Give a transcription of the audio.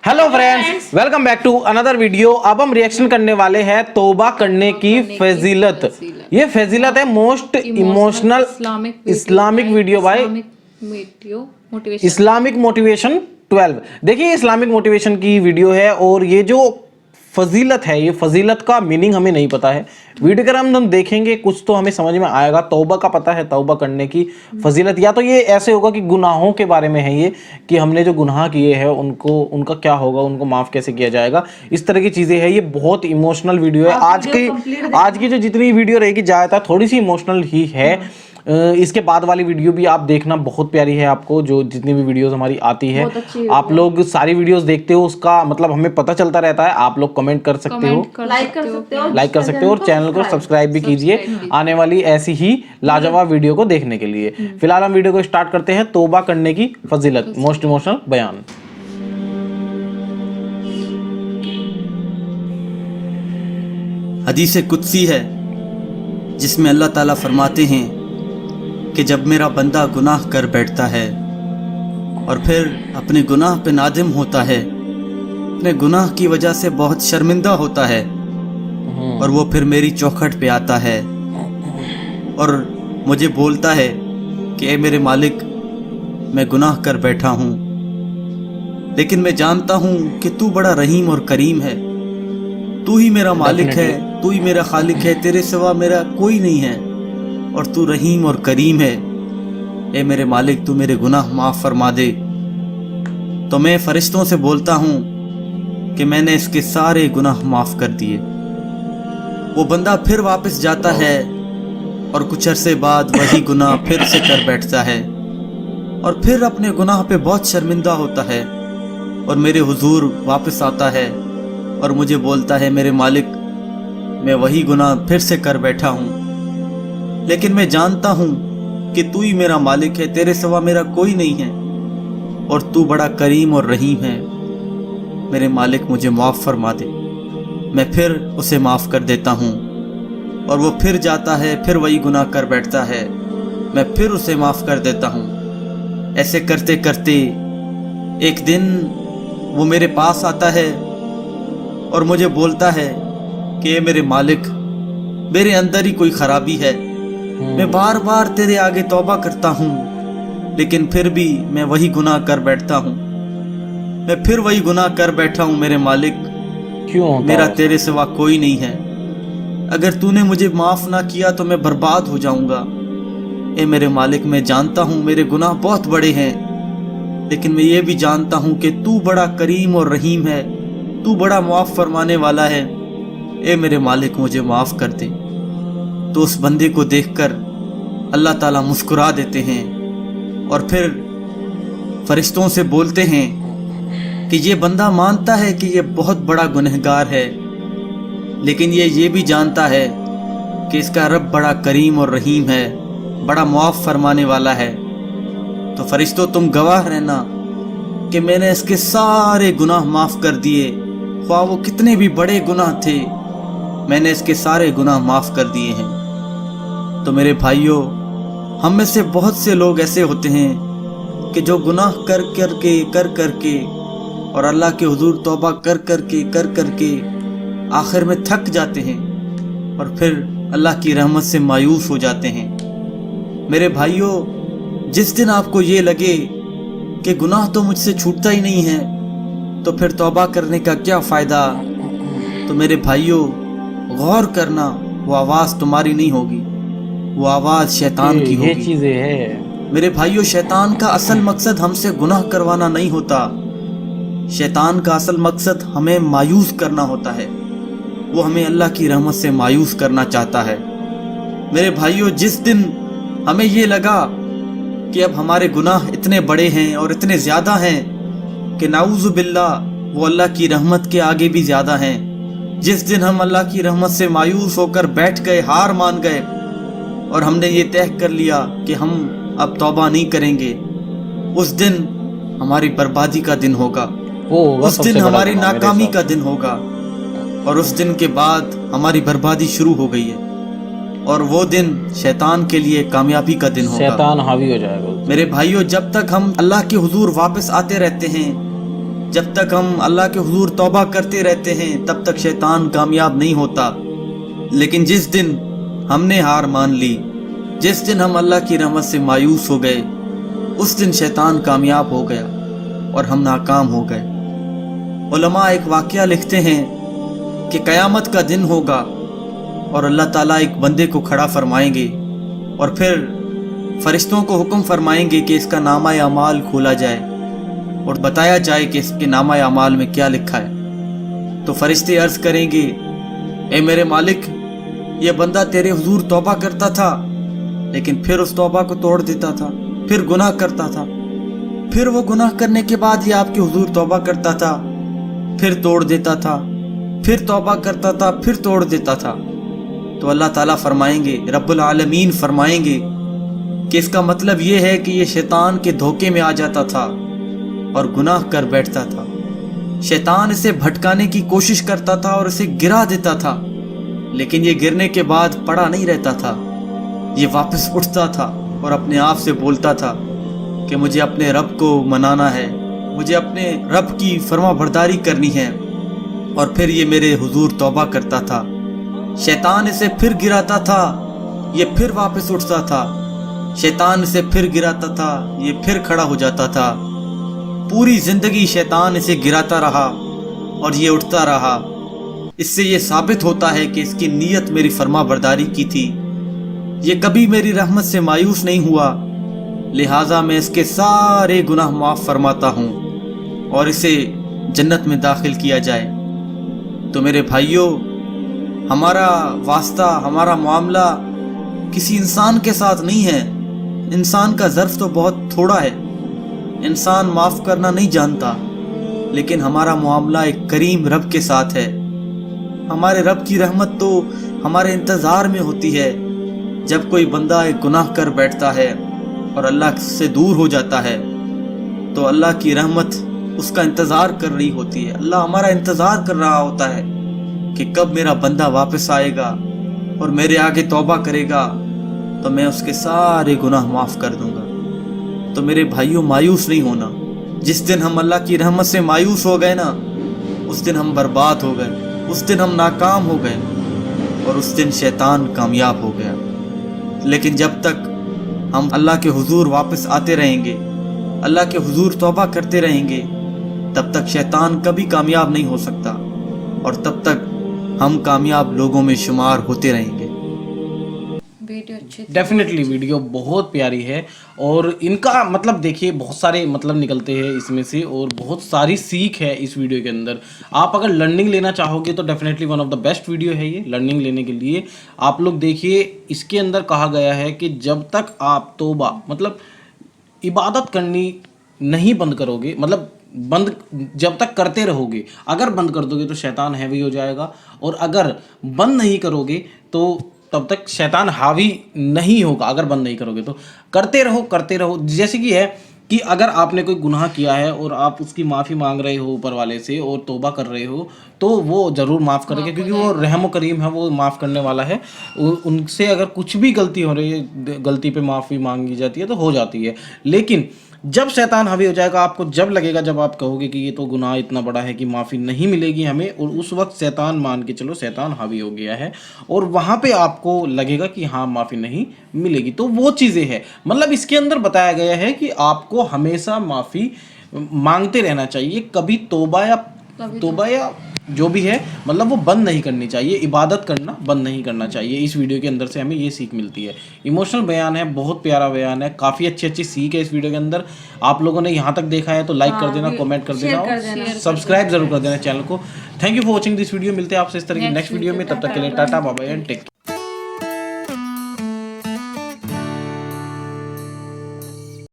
Hello friends, welcome back to another video. अब हम reaction करने वाले हैं तौबा करने की फजीलत। ये फजीलत है most emotional Islamic video by Islamic motivation 12। देखिए इस्लामिक मोटिवेशन की वीडियो है और ये जो फजीलत है, ये फजीलत का मीनिंग हमें नहीं पता है। वीडियो के हम देखेंगे कुछ तो हमें समझ में आएगा। तौबा का पता है, तौबा करने की फजीलत, या तो ये ऐसे होगा कि गुनाहों के बारे में है ये, कि हमने जो गुनाह किए हैं उनको उनका क्या होगा, उनको माफ़ कैसे किया जाएगा, इस तरह की चीज़ें हैं। ये बहुत इमोशनल वीडियो है। आज की जो जितनी वीडियो रहेगी ज़्यादातर थोड़ी सी इमोशनल ही है। इसके बाद वाली वीडियो भी आप देखना, बहुत प्यारी है। आपको जो जितनी भी वीडियोस हमारी आती है, आप लोग सारी वीडियोस देखते हो, उसका मतलब हमें पता चलता रहता है। आप लोग कमेंट कर सकते हो, लाइक कर सकते हो और चैनल को सब्सक्राइब भी कीजिए आने वाली ऐसी ही लाजवाब वीडियो को देखने के लिए। फिलहाल हम वीडियो को स्टार्ट करते हैं। तौबा करने की फजीलत, मोस्ट इमोशनल बयान। हदीस कुदसी है जिसमें अल्लाह ताला फरमाते हैं कि जब मेरा बंदा गुनाह कर बैठता है और फिर अपने गुनाह पे नादिम होता है, अपने गुनाह की वजह से बहुत शर्मिंदा होता है और वो फिर मेरी चौखट पे आता है और मुझे बोलता है कि ए मेरे मालिक, मैं गुनाह कर बैठा हूँ, लेकिन मैं जानता हूँ कि तू बड़ा रहीम और करीम है। तू ही मेरा मालिक है, तू ही मेरा खालिक है, तेरे सिवा मेरा कोई नहीं है और तू रहीम और करीम है। ए मेरे मालिक, तू मेरे गुनाह माफ़ फरमा दे। तो मैं फरिश्तों से बोलता हूँ कि मैंने इसके सारे गुनाह माफ़ कर दिए। वो बंदा फिर वापस जाता है और कुछ अरसे बाद वही गुनाह फिर से कर बैठता है और फिर अपने गुनाह पे बहुत शर्मिंदा होता है और मेरे हुजूर वापस आता है और मुझे बोलता है, मेरे मालिक, मैं वही गुनाह फिर से कर बैठा हूँ, लेकिन मैं जानता हूँ कि तू ही मेरा मालिक है, तेरे सिवा मेरा कोई नहीं है और तू बड़ा करीम और रहीम है। मेरे मालिक, मुझे माफ़ फरमा दे। मैं फिर उसे माफ़ कर देता हूँ और वो फिर जाता है, फिर वही गुनाह कर बैठता है, मैं फिर उसे माफ़ कर देता हूँ। ऐसे करते करते एक दिन वो मेरे पास आता है और मुझे बोलता है कि मेरे मालिक, मेरे अंदर ही कोई ख़राबी है। मैं बार बार तेरे आगे तौबा करता हूँ, लेकिन फिर भी मैं वही गुनाह कर बैठता हूँ। मैं फिर वही गुनाह कर बैठा हूँ। मेरे मालिक, क्यों? मेरा तेरे सिवा कोई नहीं है। अगर तूने मुझे माफ़ ना किया तो मैं बर्बाद हो जाऊँगा। ए मेरे मालिक, मैं जानता हूँ मेरे गुनाह बहुत बड़े हैं, लेकिन मैं ये भी जानता हूँ कि तू बड़ा करीम और रहीम है, तू बड़ा माफ़ फरमाने वाला है। ए मेरे मालिक, मुझे माफ़ कर दे। तो उस बंदे को देखकर अल्लाह ताला मुस्कुरा देते हैं और फिर फरिश्तों से बोलते हैं कि ये बंदा मानता है कि ये बहुत बड़ा गुनहगार है, लेकिन ये भी जानता है कि इसका रब बड़ा करीम और रहीम है, बड़ा मुआफ़ फरमाने वाला है। तो फरिश्तों, तुम गवाह रहना कि मैंने इसके सारे गुनाह माफ़ कर दिए, ख्वाह वो कितने भी बड़े गुनाह थे, मैंने इसके सारे गुनाह माफ़ कर दिए हैं। तो मेरे भाइयों, हम में से बहुत से लोग ऐसे होते हैं कि जो गुनाह कर करके और अल्लाह के हुजूर तौबा कर करके आखिर में थक जाते हैं और फिर अल्लाह की रहमत से मायूस हो जाते हैं। मेरे भाइयों, जिस दिन आपको ये लगे कि गुनाह तो मुझसे छूटता ही नहीं है, तो फिर तौबा करने का क्या फ़ायदा। तो मेरे भाइयों, गौर करना, वो आवाज़ तुम्हारी नहीं होगी, वो आवाज़ शैतान की होगी। ये चीज़ें हैं मेरे भाइयों, शैतान का असल मकसद हमसे गुनाह करवाना नहीं होता। शैतान का असल मकसद हमें मायूस करना होता है। वो हमें अल्लाह की रहमत से मायूस करना चाहता है। मेरे भाइयों, जिस दिन हमें ये लगा कि अब हमारे गुनाह इतने बड़े हैं और इतने ज़्यादा हैं कि नाऊज़ु बिल्लाह वो अल्लाह की रहमत के आगे भी ज़्यादा हैं, जिस दिन हम अल्लाह की रहमत से मायूस होकर बैठ गए, हार मान गए और हमने ये तय कर लिया कि हम अब तौबा नहीं करेंगे, उस दिन हमारी बर्बादी का दिन होगा, उस दिन हमारी नाकामी का दिन होगा और उस दिन के बाद हमारी बर्बादी शुरू हो गई है और वो दिन शैतान के लिए कामयाबी का दिन होगा। शैतान हावी हो जाएगा। मेरे भाइयों, जब तक हम अल्लाह के हुजूर वापस आते रहते हैं, जब तक हम अल्लाह के हुजूर तौबा करते रहते हैं तब तक शैतान कामयाब नहीं होता, लेकिन जिस दिन हमने हार मान ली, जिस दिन हम अल्लाह की रहमत से मायूस हो गए, उस दिन शैतान कामयाब हो गया और हम नाकाम हो गए। उलमा एक वाक़या लिखते हैं कि क़यामत का दिन होगा और अल्लाह ताला एक बंदे को खड़ा फरमाएंगे और फिर फरिश्तों को हुक्म फरमाएंगे कि इसका नामा अमाल खोला जाए और बताया जाए कि इसके नामा अमाल में क्या लिखा है। तो फरिश्ते अर्ज़ करेंगे, ए मेरे मालिक, ये बंदा तेरे हुजूर तौबा करता था, लेकिन फिर उस तौबा को तोड़ देता था, फिर गुनाह करता था, फिर वो गुनाह करने के बाद ये आपके हुजूर तौबा करता था, फिर तोड़ देता था, फिर तौबा करता था, फिर तोड़ देता था। तो अल्लाह ताला फरमाएंगे, रब्बुल आलमीन फरमाएंगे कि इसका मतलब ये है कि ये शैतान के धोखे में आ जाता था और गुनाह कर बैठता था। शैतान इसे भटकाने की कोशिश करता था और इसे गिरा देता था, लेकिन ये गिरने के बाद पड़ा नहीं रहता था, ये वापस उठता था और अपने आप से बोलता था कि मुझे अपने रब को मनाना है, मुझे अपने रब की फर्मा बरदारी करनी है। और फिर ये मेरे हुजूर तौबा करता था, शैतान इसे फिर गिराता था, ये फिर वापस उठता था, शैतान इसे फिर गिराता था, ये फिर खड़ा हो जाता था। पूरी जिंदगी शैतान इसे गिराता रहा और ये उठता रहा। इससे ये साबित होता है कि इसकी नीयत मेरी फर्मा बरदारी की थी, ये कभी मेरी रहमत से मायूस नहीं हुआ, लिहाजा मैं इसके सारे गुनाह माफ़ फरमाता हूँ और इसे जन्नत में दाखिल किया जाए। तो मेरे भाइयों, हमारा वास्ता, हमारा मामला किसी इंसान के साथ नहीं है। इंसान का ज़र्फ तो बहुत थोड़ा है, इंसान माफ़ करना नहीं जानता, लेकिन हमारा मामला एक करीम रब के साथ है। हमारे रब की रहमत तो हमारे इंतज़ार में होती है। जब कोई बंदा एक गुनाह कर बैठता है और अल्लाह से दूर हो जाता है, तो अल्लाह की रहमत उसका इंतज़ार कर रही होती है। अल्लाह हमारा इंतज़ार कर रहा होता है कि कब मेरा बंदा वापस आएगा और मेरे आगे तौबा करेगा, तो मैं उसके सारे गुनाह माफ़ कर दूंगा। तो मेरे भाइयों, मायूस नहीं होना। जिस दिन हम अल्लाह की रहमत से मायूस हो गए ना, उस दिन हम बर्बाद हो गए, उस दिन हम नाकाम हो गए और उस दिन शैतान कामयाब हो गया। लेकिन जब तक हम अल्लाह के हुजूर वापस आते रहेंगे, अल्लाह के हुजूर तौबा करते रहेंगे, तब तक शैतान कभी कामयाब नहीं हो सकता और तब तक हम कामयाब लोगों में शुमार होते रहेंगे। वीडियो अच्छी थी। डेफिनेटली वीडियो बहुत प्यारी है और इनका मतलब देखिए बहुत सारे मतलब निकलते हैं इसमें से और बहुत सारी सीख है इस वीडियो के अंदर। आप अगर लर्निंग लेना चाहोगे तो definitely one of the best video है ये लर्निंग लेने के लिए। आप लोग देखिए, इसके अंदर कहा गया है कि जब तक आप तौबा मतलब इबादत करनी नहीं बंद करोगे, मतलब बंद जब तक करते रहोगे, अगर बंद कर दोगे तो शैतान हैवी हो जाएगा और अगर बंद नहीं करोगे तो तब तक शैतान हावी नहीं होगा। अगर बंद नहीं करोगे तो करते रहो। जैसे कि है कि अगर आपने कोई गुनाह किया है और आप उसकी माफ़ी मांग रहे हो ऊपर वाले से और तौबा कर रहे हो, तो वो ज़रूर माफ़ करेंगे, क्योंकि वो रहम करीम है, वो माफ़ करने वाला है। उनसे अगर कुछ भी गलती हो रही है, गलती पे माफ़ी मांगी जाती है तो हो जाती है। लेकिन जब शैतान हावी हो जाएगा, आपको जब लगेगा, जब आप कहोगे कि ये तो गुनाह इतना बड़ा है कि माफ़ी नहीं मिलेगी हमें, और उस वक्त शैतान मान के चलो शैतान हावी हो गया है और वहाँ पे आपको लगेगा कि हाँ माफ़ी नहीं मिलेगी, तो वो चीज़ें हैं। मतलब इसके अंदर बताया गया है कि आपको हमेशा माफ़ी मांगते रहना चाहिए, कभी तौबा या जो भी है मतलब वो बंद नहीं करनी चाहिए, इबादत करना बंद नहीं करना चाहिए। इस वीडियो के अंदर से हमें ये सीख मिलती है। इमोशनल बयान है, बहुत प्यारा बयान है, काफ़ी अच्छी सीख है इस वीडियो के अंदर। आप लोगों ने यहाँ तक देखा है तो लाइक कर देना, कमेंट कर देना और सब्सक्राइब जरूर कर देना चैनल को। Thank you for watching this video. मिलते हैं आपसे इस तरह की नेक्स्ट वीडियो में, तब तक के लिए tata bye bye and take care.